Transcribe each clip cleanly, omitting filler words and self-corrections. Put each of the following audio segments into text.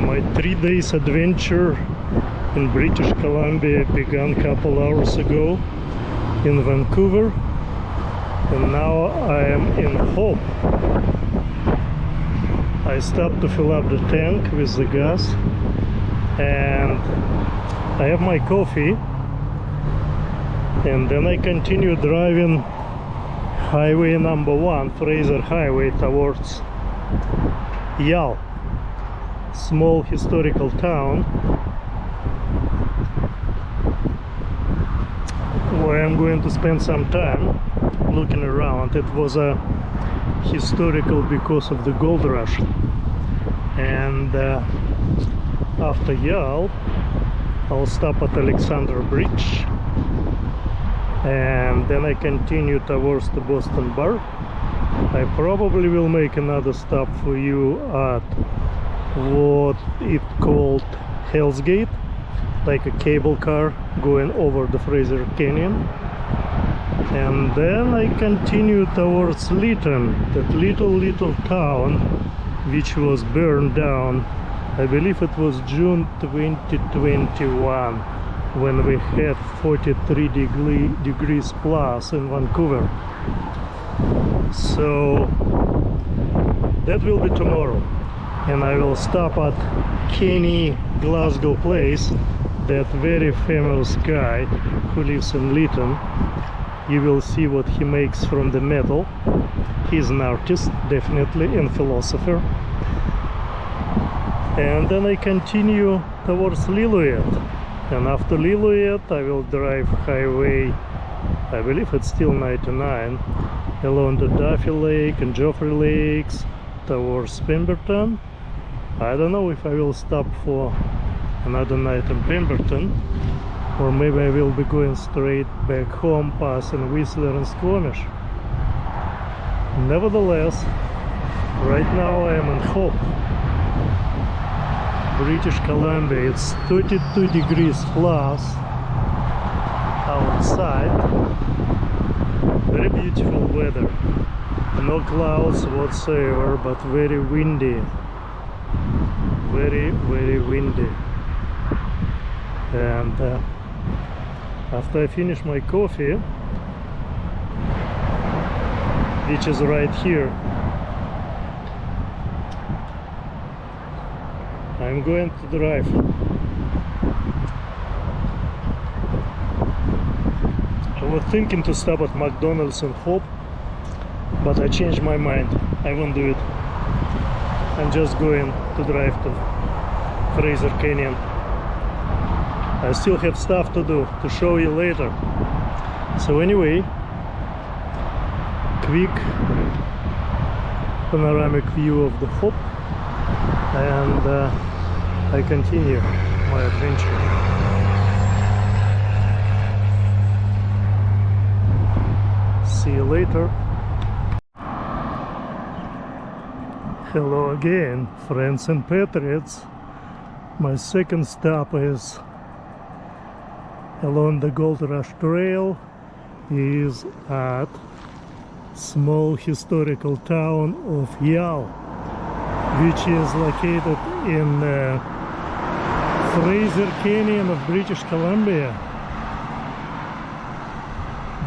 My 3 days adventure in British Columbia began a couple hours ago in Vancouver, and now I am in Hope. I stopped to fill up the tank with the gas, and I have my coffee, and then I continue driving highway number 1, Fraser Highway, towards Yale, small historical town where I'm going to spend some time looking around. It was a historical because of the gold rush, and after Yale I'll stop at Alexander Bridge, and then I continue towards the Boston Bar. I probably will make another stop for you at what it called Hell's Gate, like a cable car going over the Fraser Canyon, and then I continue towards Lytton, that little town which was burned down. I believe it was June 2021 when we had 43 degrees plus in Vancouver. So that will be tomorrow, and I will stop at Kenny Glasgow Place, that very famous guy who lives in Lytton. You will see what he makes from the metal. He's an artist, definitely, and philosopher. And then I continue towards Lillooet, and after Lillooet I will drive highway, I believe it's still 99, along the Duffy Lake and Joffrey Lakes towards Pemberton. I don't know if I will stop for another night in Pemberton, or maybe I will be going straight back home, passing Whistler and Squamish. Nevertheless, right now I am in Hope, British Columbia. It's 32 degrees plus outside. Very beautiful weather, no clouds whatsoever, but very windy, very windy. And after I finish my coffee, which is right here, I'm going to drive. I was thinking to stop at McDonald's in Hope, but I changed my mind. I won't do it. I'm just going to drive to Fraser Canyon. I still have stuff to do, to show you later. So anyway, quick panoramic view of the Hope, and I continue my adventure. See you later. Hello again, friends and patriots. My second stop is along the Gold Rush Trail, is at small historical town of Yale, which is located in Fraser Canyon of British Columbia.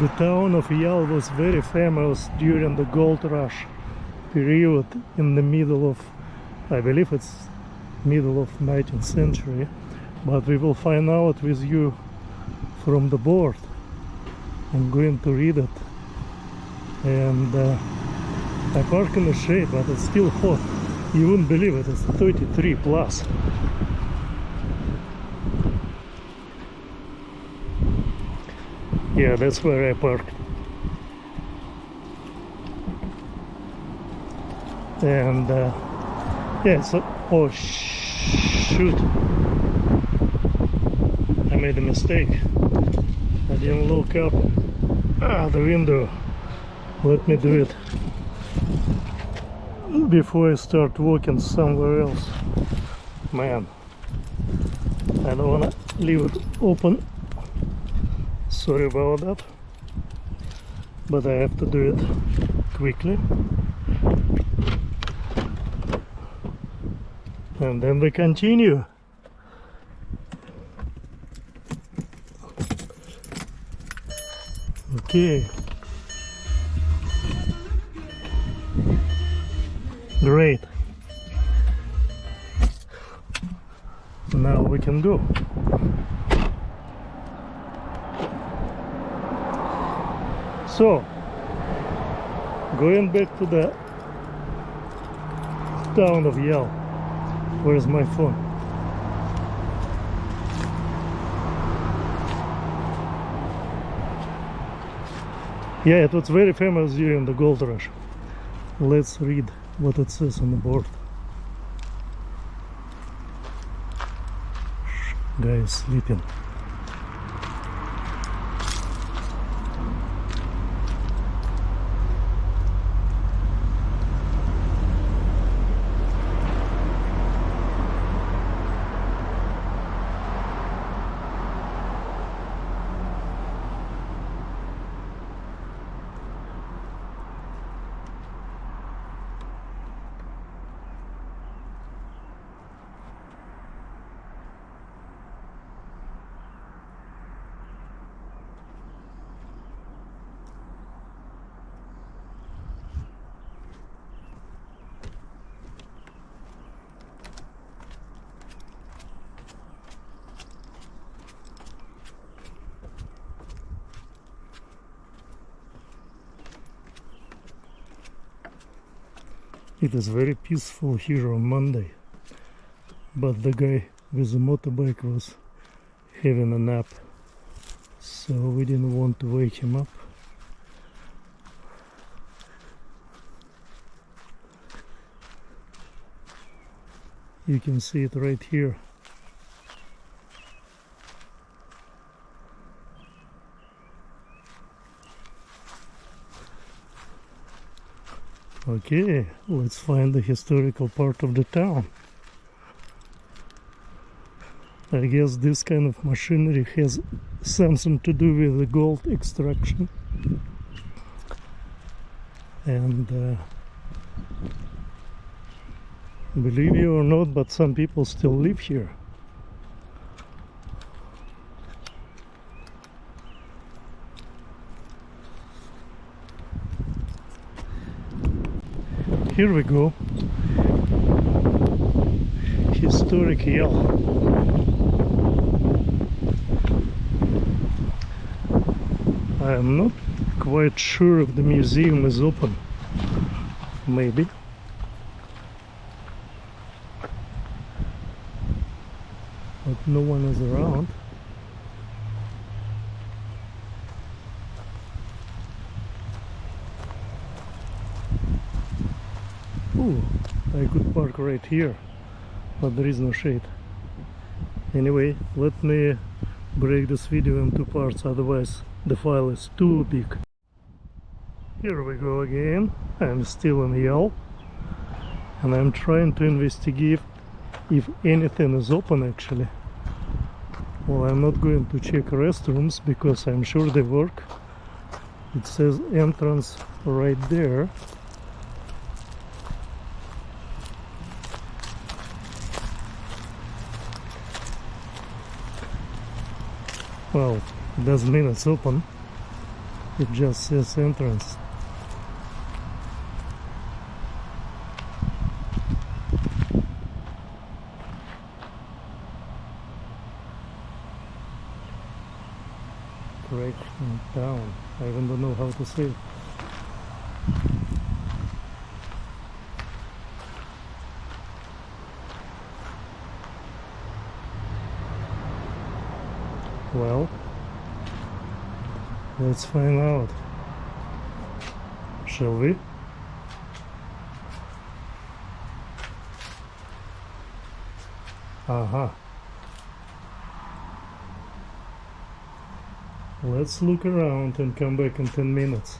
The town of Yale was very famous during the gold rush period in the middle of, I believe it's middle of 19th century, but we will find out with you from the board. I'm going to read it. And I park in the shade, but it's still hot. You wouldn't believe it, it's 33 plus. Yeah, that's where I parked. And yeah, so, oh shoot, I made a mistake. I didn't look up the window. Let me do it before I start walking somewhere else. Man, I don't want to leave it open. Sorry about that, but I have to do it quickly. and then we continue. Okay. Great. Now we can go. So, going back to the town of Yale. Where's my phone? Yeah, it was very famous during the gold rush. Let's read what it says on the board. Guy is sleeping. It is very peaceful here on Monday, but the guy with the motorbike was having a nap, so we didn't want to wake him up. You can see it right here. Okay, let's find the historical part of the town. I guess this kind of machinery has something to do with the gold extraction. And believe you or not, but some people still live here. Here we go. Historic Yale. I am not quite sure if the museum is open. Maybe. But no one is around. Ooh, I could park right here, but there is no shade. Anyway, let me break this video in two parts, otherwise the file is too big. Here we go again. I'm still in Yale, and I'm trying to investigate if anything is open actually. Well, I'm not going to check restrooms because I'm sure they work. It says entrance right there. Well, it doesn't mean it's open, it just says entrance. Correct down. I even don't know how to say it. Well, let's find out, shall we? Aha. Let's look around and come back in 10 minutes.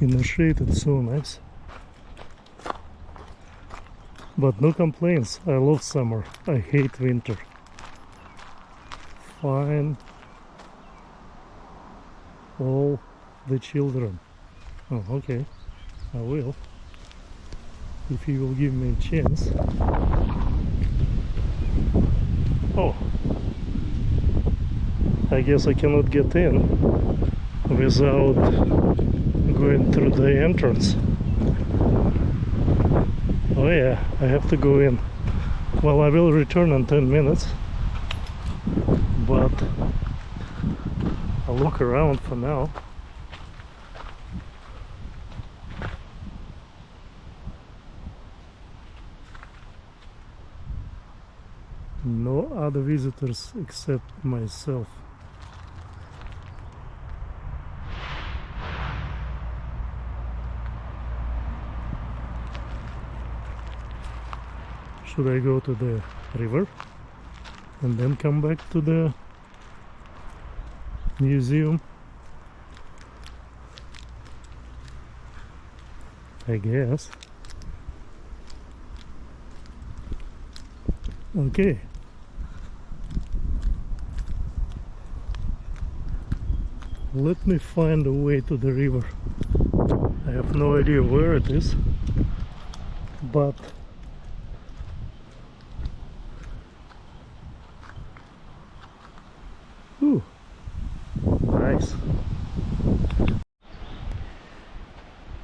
in the shade. It's so nice. But no complaints. I love summer. I hate winter. Find all the children. Oh, okay. I will. If you will give me a chance. Oh. I guess I cannot get in without going through the entrance. Oh yeah, I have to go in. Well, I will return in 10 minutes. But I'll look around for now. No other visitors except myself. Should I go to the river and then come back to the museum? I guess. Okay. Let me find a way to the river. I have no idea where it is, but ooh, nice.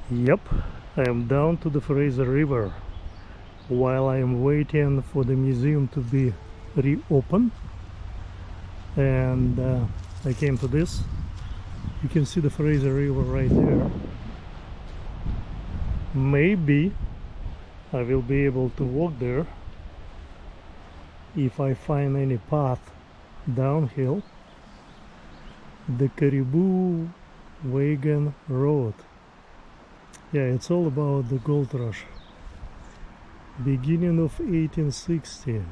Yep, I am down to the Fraser River while I am waiting for the museum to be reopened, and I came to this. You can see the Fraser River right there. Maybe I will be able to walk there if I find any path downhill. The Caribou Wagon Road. Yeah, it's all about the gold rush. Beginning of 1860.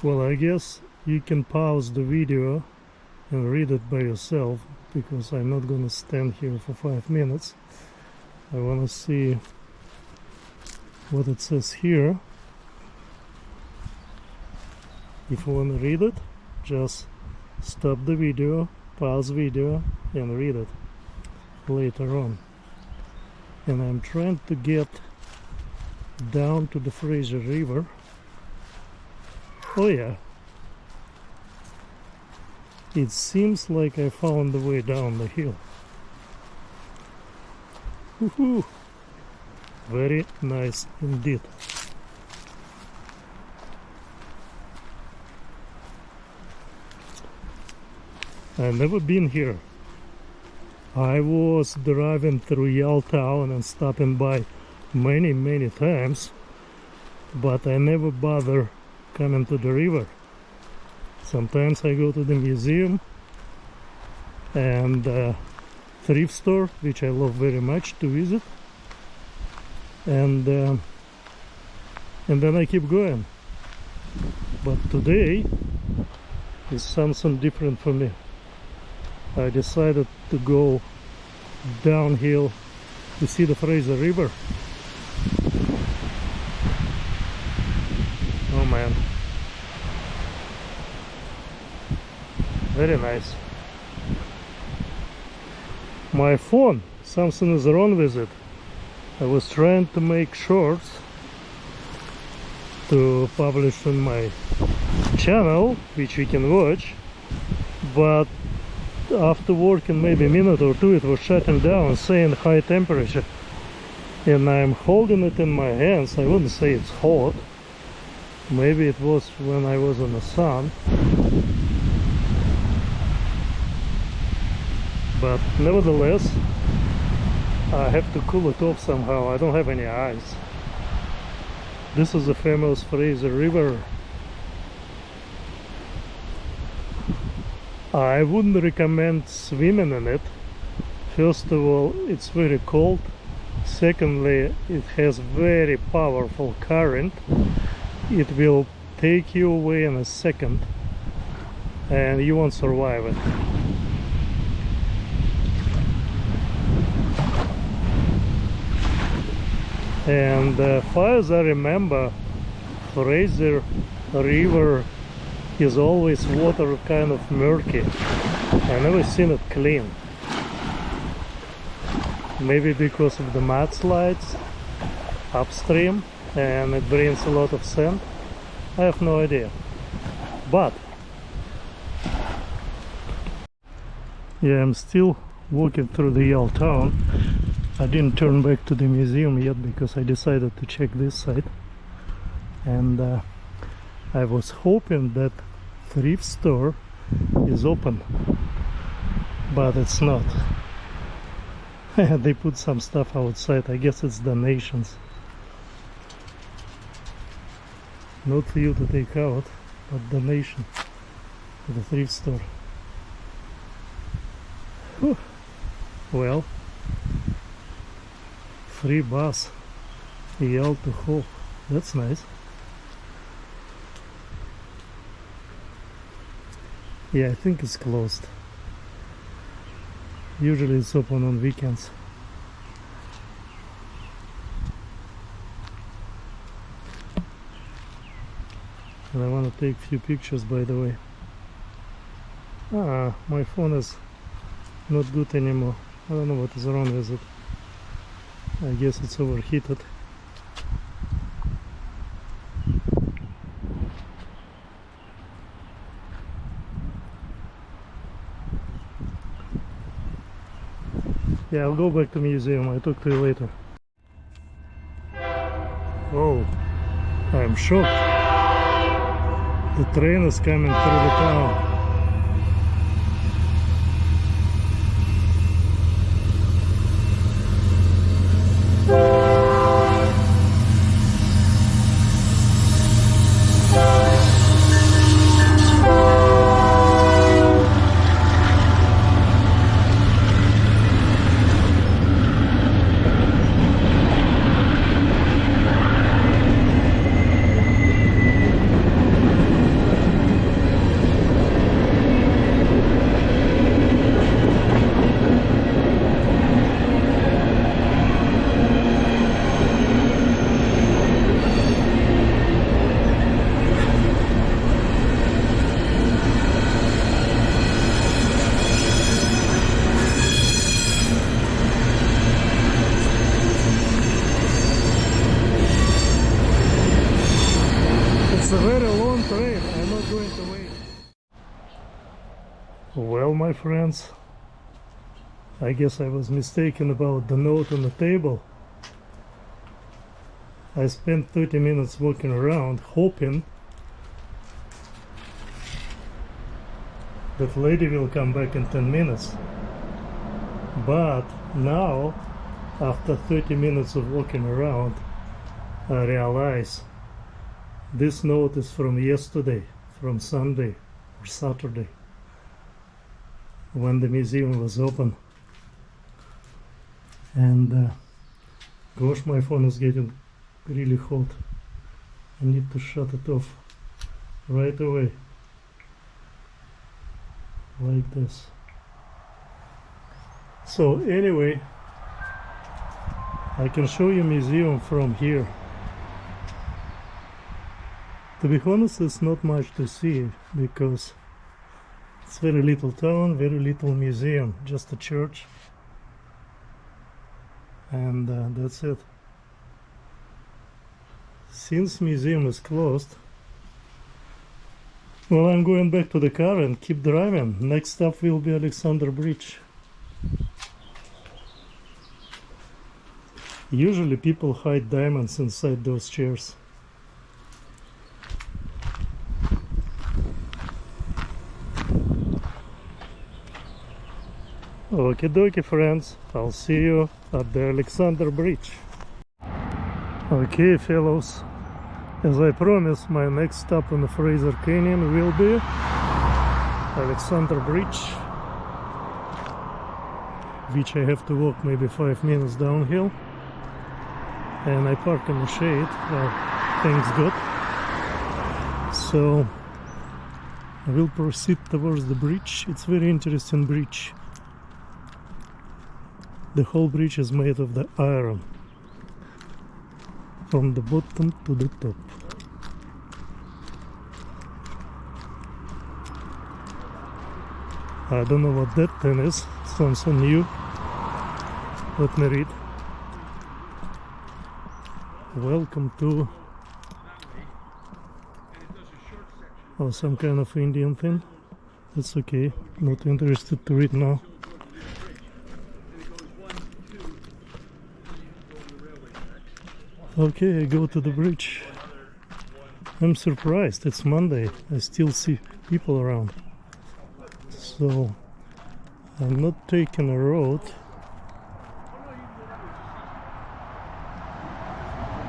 Well, I guess you can pause the video and read it by yourself, because I'm not gonna stand here for 5 minutes. I wanna see what it says here. If you wanna read it, just stop the video, pause video, and read it later on. And I'm trying to get down to the Fraser River. Oh yeah. It seems like I found the way down the hill. Woohoo! Very nice indeed. I've never been here. I was driving through Yale town and stopping by many times, but I never bother coming to the river. Sometimes I go to the museum and thrift store, which I love very much to visit, and then I keep going. But today is something different for me. I decided to go downhill to see the Fraser River. Oh man, very nice. My phone, something is wrong with it. I was trying to make shorts to publish on my channel, which you can watch, but after working maybe a minute or two, it was shutting down, saying high temperature, and I'm holding it in my hands. I wouldn't say it's hot. Maybe it was when I was in the sun, but nevertheless I have to cool it off somehow. I don't have any eyes. This is the famous Fraser River. I wouldn't recommend swimming in it. First of all, it's very cold. Secondly, it has very powerful current. It will take you away in a second and you won't survive it. And as far as I remember, Fraser River is always water kind of murky. I never seen it clean. Maybe because of the mudslides upstream and it brings a lot of sand. I have no idea. But yeah, I'm still walking through the Yale town. I didn't turn back to the museum yet because I decided to check this side. And I was hoping that thrift store is open, but it's not. They put some stuff outside. I guess it's donations. Not for you to take out, but donation to the thrift store. Whew. Well, free bus, Yale to Hope. That's nice. Yeah, I think it's closed. Usually it's open on weekends. And I want to take a few pictures, by the way. My phone is not good anymore. I don't know what is wrong with it. I guess it's overheated. Yeah, I'll go back to the museum. I'll talk to you later. Oh, I'm shocked. The train is coming through the town. It's a very long train. I'm not going to wait. Well, my friends, I guess I was mistaken about the note on the table. I spent 30 minutes walking around hoping that lady will come back in 10 minutes. But now, after 30 minutes of walking around, I realize this note is from yesterday, from Sunday or Saturday, when the museum was open. And gosh, my phone is getting really hot. I need to shut it off right away, like this. So anyway, I can show you museum from here. To be honest, it's not much to see because it's very little town, very little museum, just a church, and that's it. Since museum is closed, well, I'm going back to the car and keep driving. Next stop will be Alexander Bridge. Usually people hide diamonds inside those chairs. Okie dokie, friends, I'll see you at the Alexander Bridge. Okay, fellows, as I promised, my next stop in the Fraser Canyon will be Alexander Bridge, which I have to walk maybe 5 minutes downhill, and I park in the shade. Well, thanks God. So I will proceed towards the bridge. It's a very interesting bridge. The whole bridge is made of the iron. from the bottom to the top. I don't know what that pen is, sounds so new. Let me read. Welcome to... Oh, some kind of Indian thing. That's okay, not interested to read now. Okay, I go to the bridge. I'm surprised, it's Monday, I still see people around. So, I'm not taking a road.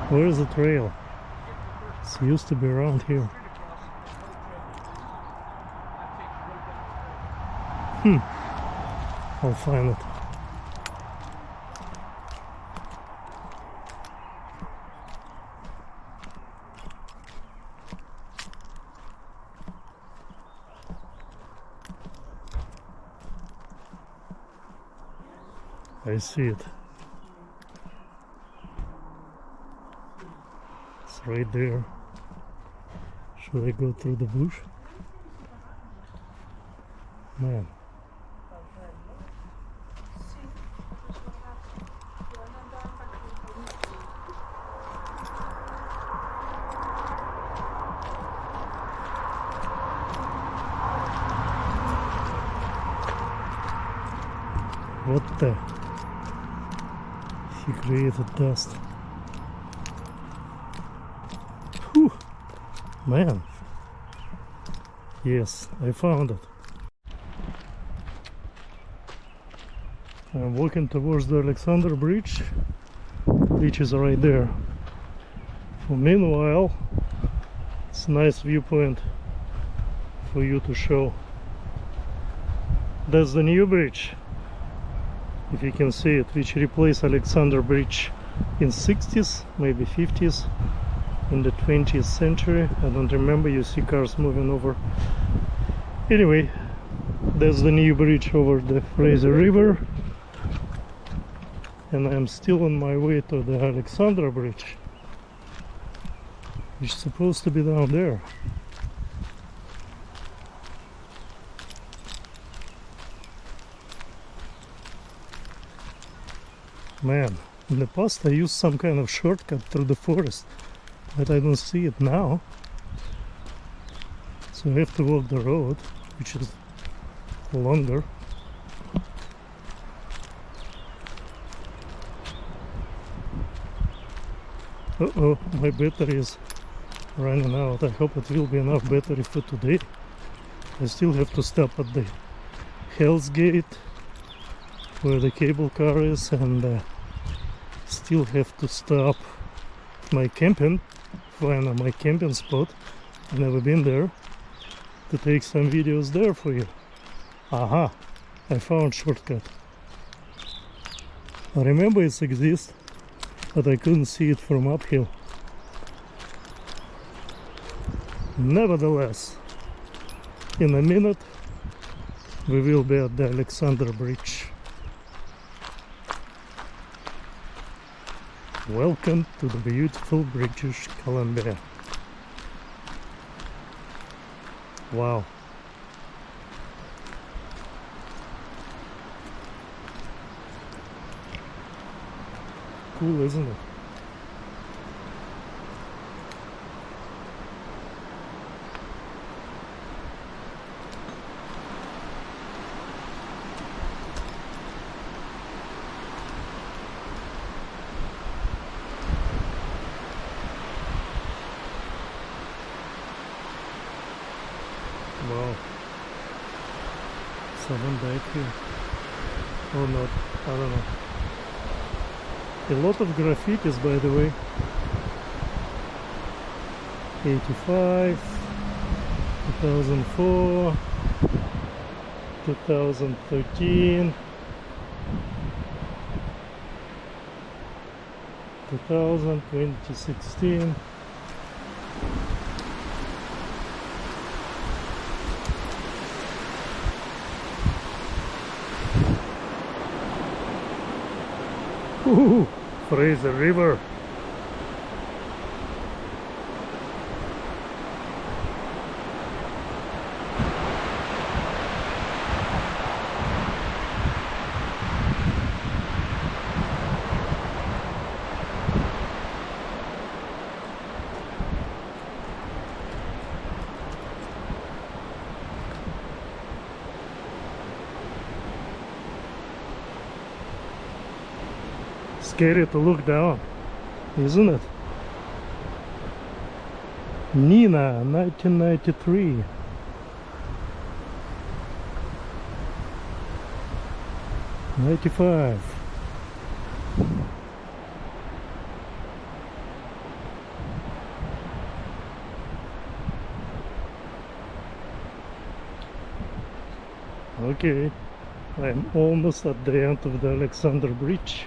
Where is the trail? It used to be around here. I'll find it. I see it. It's right there. Should I go through the bush? Man. What the? He created dust. Whew. Man. Yes, I found it. I'm walking towards the Alexander Bridge, which is right there. Meanwhile, it's a nice viewpoint for you to show. That's the new bridge, if you can see it, which replaced Alexander Bridge in 60s, maybe 50s, in the 20th century. I don't remember, you see cars moving over. Anyway, that's the new bridge over the Fraser River. And I'm still on my way to the Alexandra Bridge, which is supposed to be down there. Man, in the past I used some kind of shortcut through the forest, but I don't see it now. So I have to walk the road, which is longer. Uh-oh, my battery is running out. I hope it will be enough battery for today. I still have to stop at the Hell's Gate where the cable car is, and still have to stop my camping, find my camping spot. I've never been there, to take some videos there for you. Aha, I found shortcut. I remember it exists, but I couldn't see it from uphill. Nevertheless, in a minute we will be at the Alexander Bridge. Welcome to the beautiful British Columbia. Wow. Cool, isn't it? Wow. Someone died here. Or not, I don't know. A lot of graffitis, by the way. 85, 2004, 2013, 2016. Ooh, Fraser River. scary to look down, isn't it? Nina, 1993. '95. Okay, I'm almost at the end of the Alexander Bridge.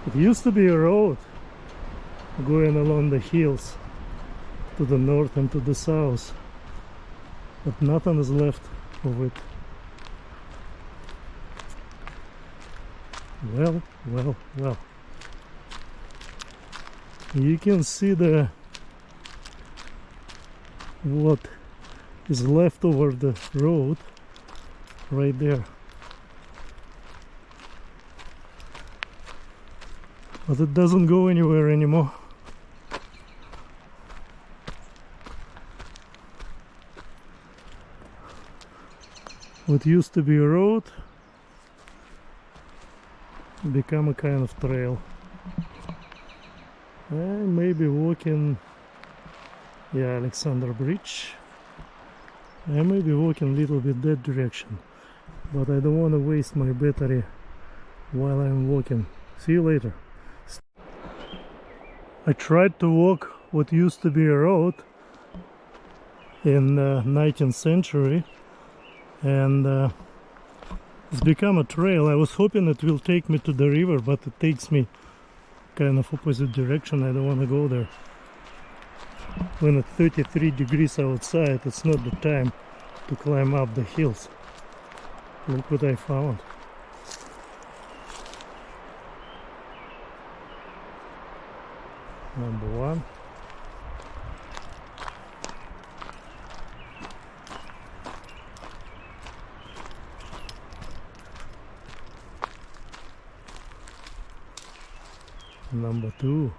It used to be a road going along the hills to the north and to the south, but nothing is left of it. Well, well, well. You can see the what is left over the road right there. But it doesn't go anywhere anymore. What used to be a road become a kind of trail. I may be walking, yeah, Alexander Bridge. I may be walking a little bit that direction, but I don't want to waste my battery while I'm walking. See you later. I tried to walk what used to be a road in the 19th century, and it's become a trail. I was hoping it will take me to the river, but it takes me kind of opposite direction. I don't want to go there. When it's 33 degrees outside, it's not the time to climb up the hills. Look what I found. Number one. Number two.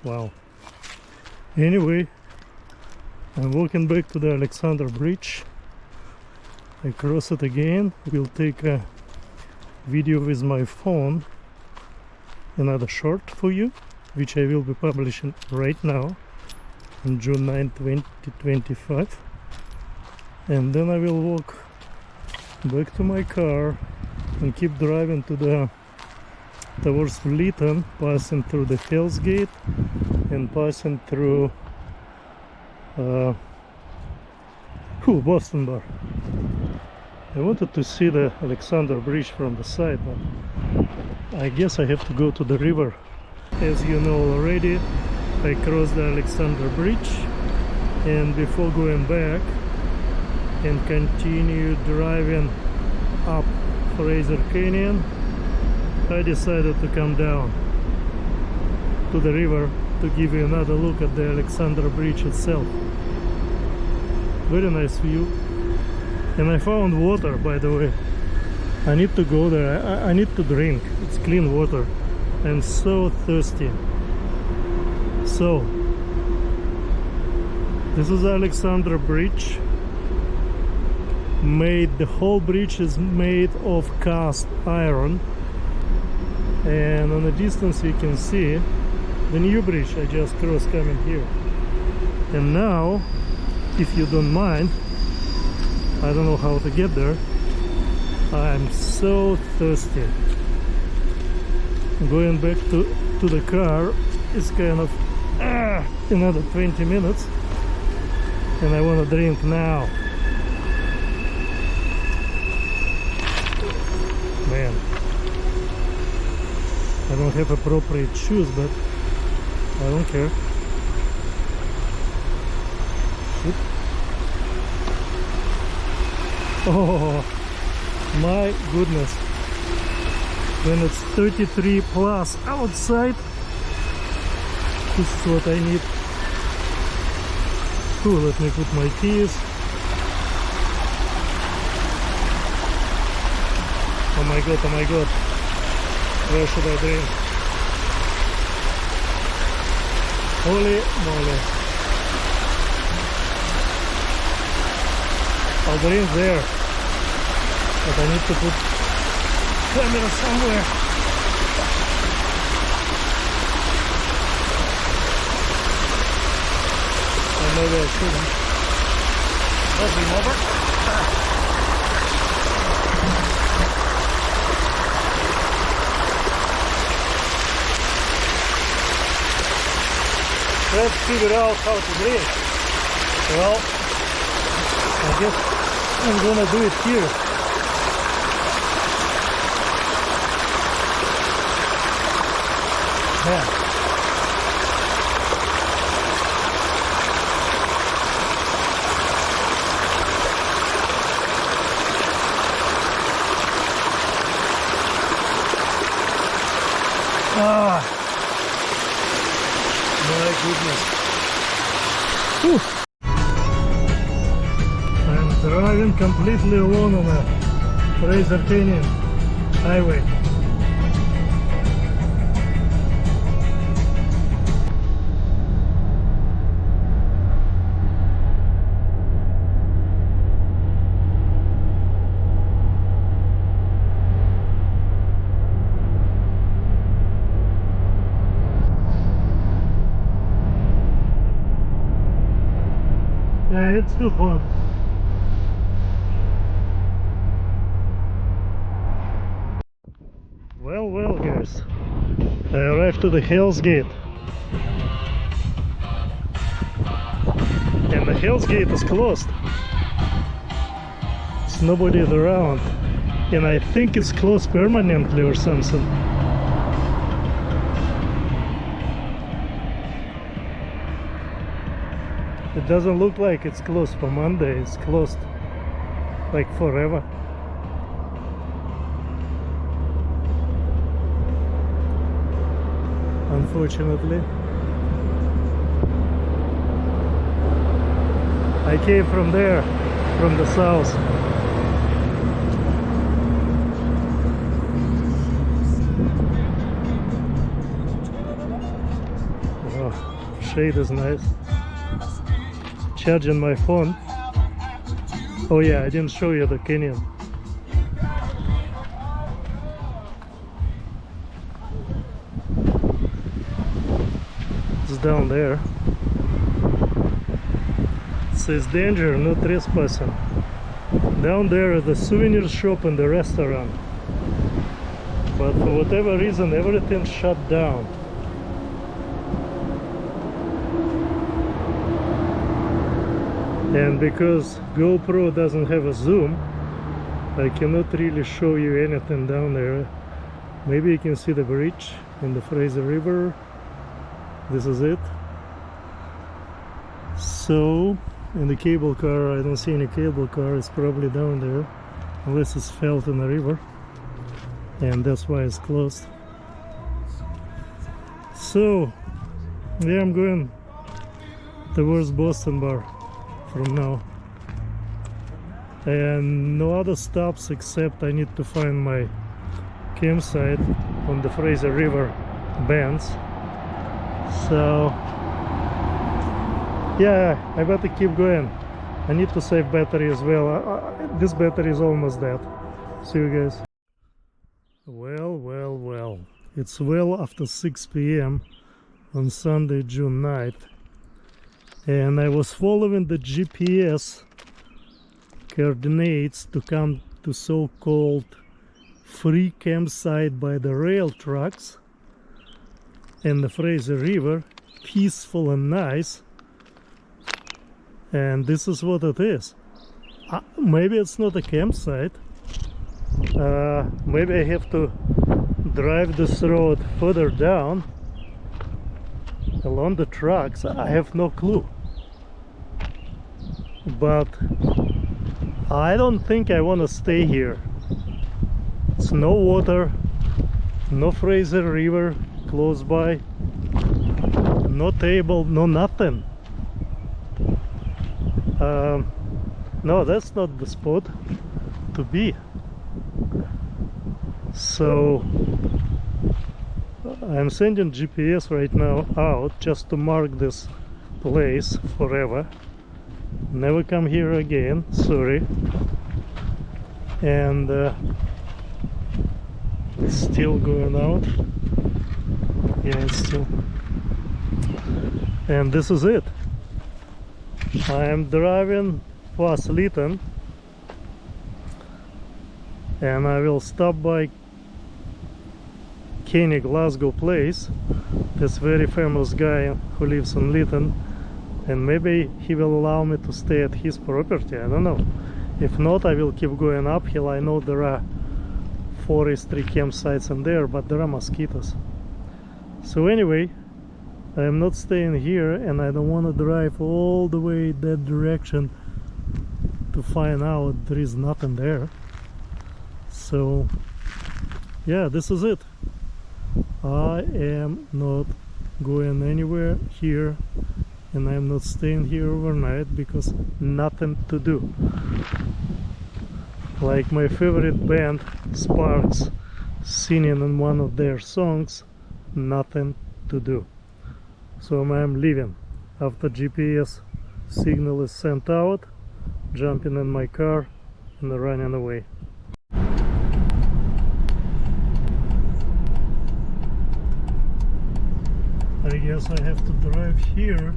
Wow. Anyway, I'm walking back to the Alexander Bridge. I cross it again. We'll take a video with my phone, another short for you, which I will be publishing right now on June 9, 2025. And then I will walk back to my car and keep driving towards Lytton, passing through the Hell's Gate and passing through Boston Bar. I wanted to see the Alexander Bridge from the side, but I guess I have to go to the river. As you know already, I crossed the Alexander Bridge, and before going back and continue driving up Fraser Canyon, I decided to come down to the river to give you another look at the Alexander Bridge itself. Very nice view. And I found water, by the way. I need to go there. I need to drink. It's clean water. I'm so thirsty. So, this is Alexander Bridge. The whole bridge is made of cast iron. And on the distance you can see the new bridge I just crossed coming here. And now, if you don't mind, I don't know how to get there. I'm so thirsty. Going back to the car is kind of another 20 minutes, and I want to drink now. Man, I don't have appropriate shoes, but I don't care. Shit. Oh my goodness. When it's 33 plus outside, this is what I need. Cool, let me put my keys. Oh my god, oh my god. Where should I drink? Holy moly. I'll drink there. But I need to put camera somewhere. Or maybe I shouldn't. Nothing over. Let's figure out how to drink. Well, I guess I'm gonna do it here. Yeah. Ah, my goodness. Whew. I'm driving completely alone on a Fraser Canyon highway. Yeah, it's too hot. Well guys, I arrived to the Hell's Gate, and the Hell's Gate is closed. There's nobody around, and I think it's closed permanently or something. It doesn't look like it's closed for Monday. It's closed like forever. Unfortunately. I came from there, from the south. Oh, shade is nice. Charging my phone. Oh yeah, I didn't show you the canyon. It's down there. It says danger, no trespassing. Down there is the souvenir shop and the restaurant. But for whatever reason, everything's shut down. And because GoPro doesn't have a zoom, I cannot really show you anything down there. Maybe you can see the bridge in the Fraser River. This is it. So, in the cable car, I don't see any cable car. It's probably down there, unless it's fell in the river, and that's why it's closed. So, yeah, I'm going towards Boston Bar from now, and no other stops except I need to find my campsite on the Fraser River bands. So yeah, I better keep going. I need to save battery as well. This battery is almost dead. See you guys. Well, it's well after 6 p.m. on Sunday, June 9th. And I was following the GPS coordinates to come to so-called free campsite by the rail tracks and the Fraser River, peaceful and nice. And this is what it is. Maybe it's not a campsite. Maybe I have to drive this road further down along the tracks. I have no clue. But I don't think I want to stay here. It's no water, no Fraser River close by, no table, no nothing. No, that's not the spot to be. So I'm sending GPS right now out just to mark this place forever. Never come here again, sorry. and it's still going out. Yeah, it's still. And this is it. I am driving past Lytton, and I will stop by Kenny Glasgow place, this very famous guy who lives in Lytton, and maybe he will allow me to stay at his property. I don't know. If not, I will keep going uphill. I know there are forestry campsites in there, but there are mosquitoes. So anyway, I am not staying here, and I don't want to drive all the way that direction to find out there is nothing there. So yeah, this is it. I am not going anywhere here, and I'm not staying here overnight because nothing to do. Like my favorite band Sparks singing in one of their songs, nothing to do. So I'm leaving after GPS signal is sent out, jumping in my car and running away. I guess I have to drive here.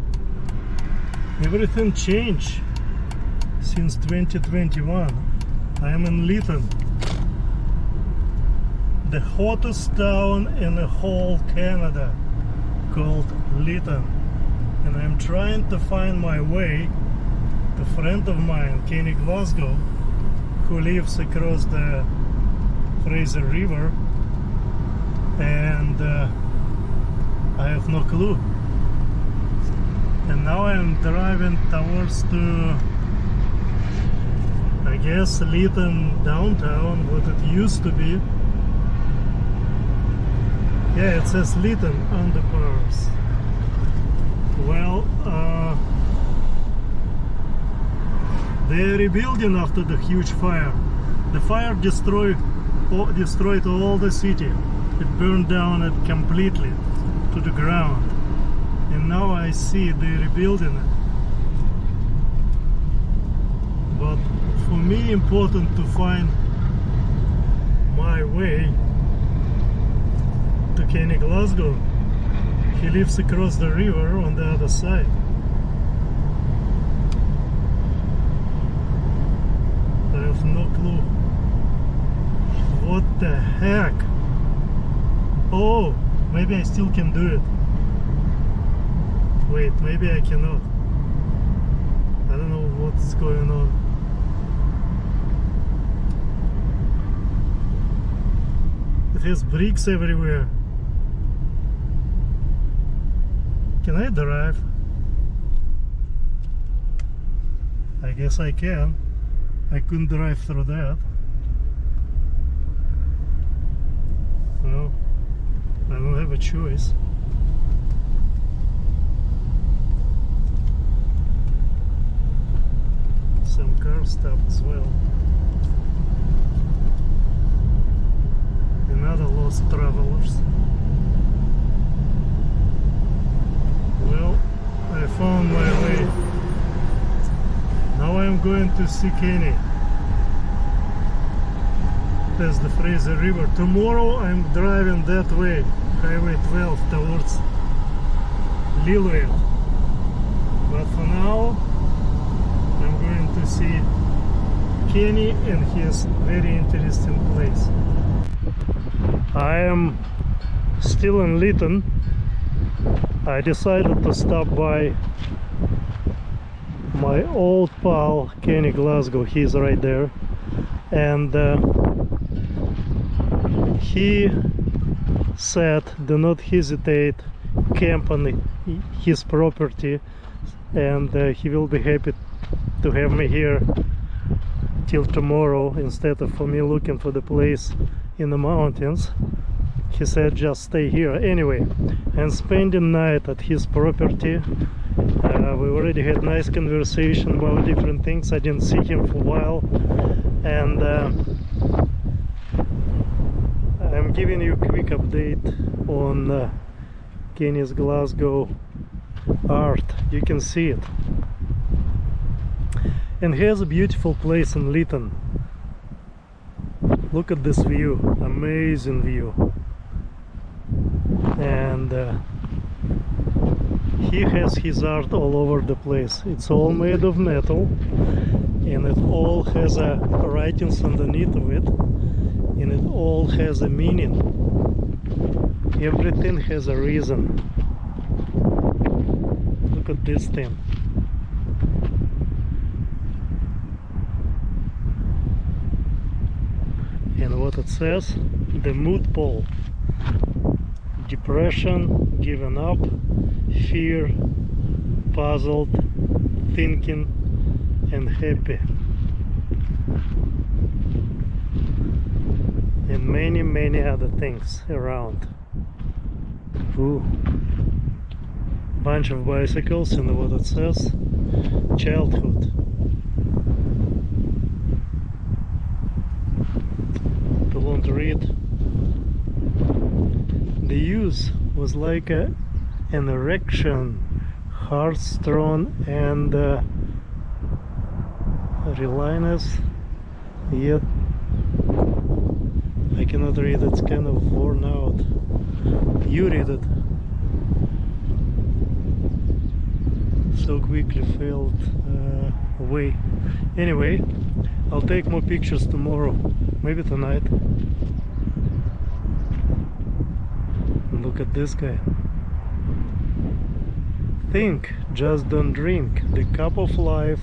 Everything changed since 2021. I am in Lytton, the hottest town in the whole Canada, called Lytton, and I'm trying to find my way. A friend of mine, Kenny Glasgow, who lives across the Fraser River, and I have no clue. And now I'm driving towards to, I guess, Lytton downtown, what it used to be. Yeah, it says Lytton underpass. Well, they're rebuilding after the huge fire. The fire destroyed all the city. It burned down it completely to the ground. And now I see they're rebuilding it. But for me, important to find my way to Kenny Glasgow. He lives across the river on the other side. I have no clue. What the heck? Oh, maybe I still can do it. Wait, maybe I cannot. I don't know what's going on. It has bricks everywhere. Can I drive? I guess I can. I couldn't drive through that. Well, I don't have a choice. Some cars stopped as well. Another lost travelers. Well, I found my way. Now I'm going to see Kenny. That's the Fraser River. Tomorrow I'm driving that way, Highway 12, towards Lillooet. But for now, I'm going to see Kenny and his very interesting place. I am still in Lytton. I decided to stop by my old pal Kenny Glasgow. He's right there, and he said do not hesitate, camp on his property, and he will be happy to have me here till tomorrow instead of for me looking for the place in the mountains. He said just stay here. Anyway, and spending night at his property. We already had nice conversation about different things. I didn't see him for a while, and I'm giving you a quick update on Kenny's Glasgow art. You can see it, and he has a beautiful place in Lytton. Look at this view, amazing view. And he has his art all over the place. It's all made of metal, and it all has writings underneath of it, and it all has a meaning. Everything has a reason. Look at this thing. And what it says, the mood pole: depression, giving up, fear, puzzled, thinking, and happy. And many other things around. Ooh. Bunch of bicycles, and what it says, childhood. To want to read. The use was like an erection, heart-strong and reliness. Yet I cannot read, it's kind of worn out. You read it. So quickly felt away. Anyway, I'll take more pictures tomorrow, maybe tonight. Look at this guy. Think, just don't drink the cup of life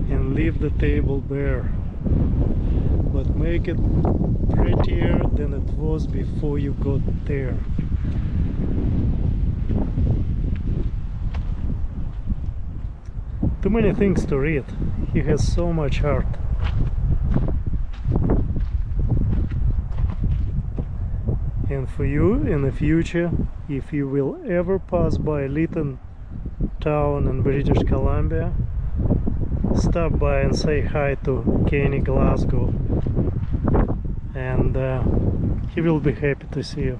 and leave the table bare, but make it prettier than it was before you got there. Too many things to read. He has so much heart. And for you in the future, if you will ever pass by Lytton town in British Columbia, stop by and say hi to Kenny Glasgow, and he will be happy to see you.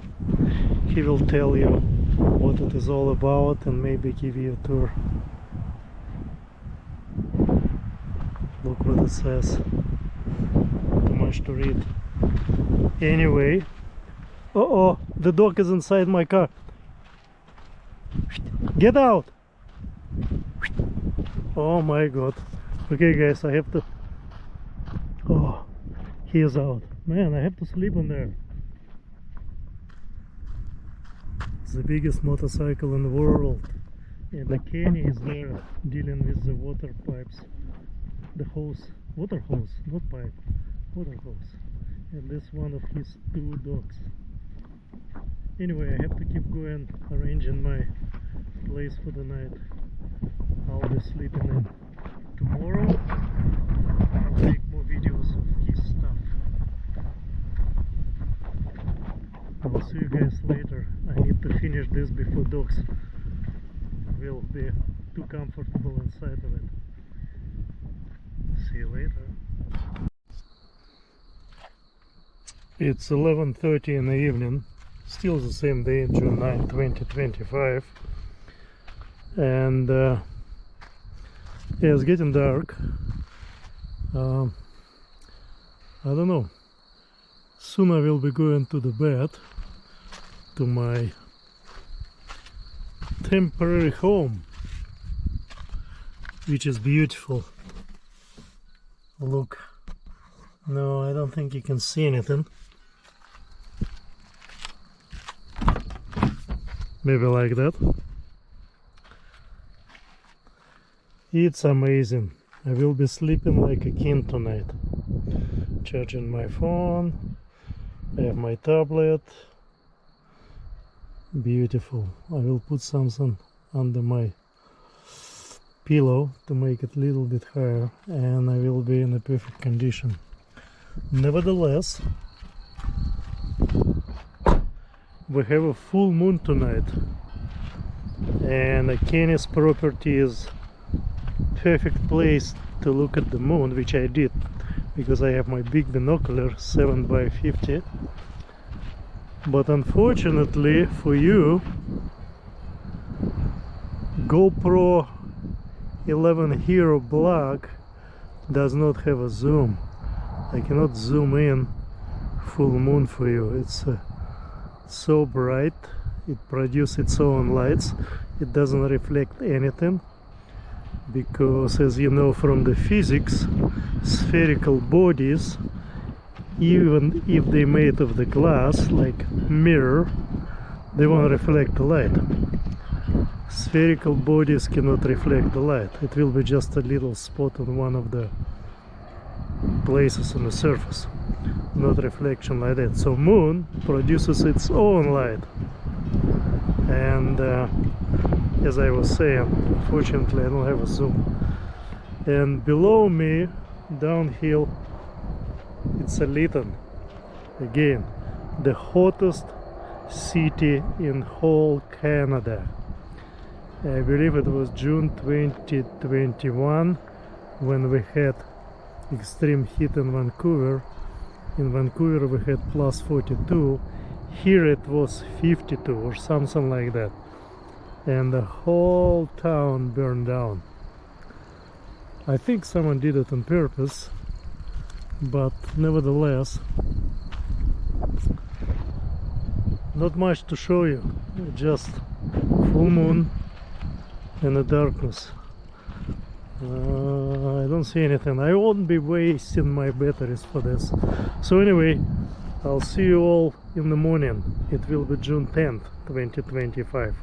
He will tell you what it is all about and maybe give you a tour. Look what it says. Too much to read. Anyway, oh, the dog is inside my car. Get out! Oh my god. Okay guys, I have to... Oh, he is out. Man, I have to sleep on there. It's the biggest motorcycle in the world. And the Kenny is there dealing with the water pipes. The hose, water hose, not pipe, water hose. And this one of his two dogs. Anyway, I have to keep going, arranging my place for the night. I'll be sleeping in. Tomorrow I'll take more videos of his stuff. I'll see you guys later. I need to finish this before dogs will be too comfortable inside of it. See you later. It's 11:30 in the evening, still the same day, June 9, 2025, and yeah, it's getting dark. I don't know, soon I will be going to the bed, to my temporary home, which is beautiful. Look, no, I don't think you can see anything. Maybe like that. It's amazing. I will be sleeping like a king tonight. Charging my phone. I have my tablet. Beautiful. I will put something under my pillow to make it a little bit higher, and I will be in a perfect condition. Nevertheless, we have a full moon tonight, and Kenny's property is perfect place to look at the moon, which I did because I have my big binocular 7x50. But unfortunately for you, GoPro 11 Hero Black does not have a zoom. I cannot zoom in full moon for you. It's so bright, it produces its own lights. It doesn't reflect anything, because as you know from the physics, spherical bodies, even if they're made of the glass like mirror, they won't reflect the light. Spherical bodies cannot reflect the light. It will be just a little spot on one of the places on the surface, not reflection like that. So moon produces its own light, and as I was saying, unfortunately I don't have a zoom. And below me, downhill, it's a Lytton, again the hottest city in whole Canada. I believe it was June 2021 when we had extreme heat in Vancouver. In Vancouver we had plus 42. Here it was 52 or something like that. And the whole town burned down. I think someone did it on purpose, but nevertheless, not much to show you. Just full moon and the darkness. I don't see anything. I won't be wasting my batteries for this. So anyway, I'll see you all in the morning. It will be June 10th, 2025.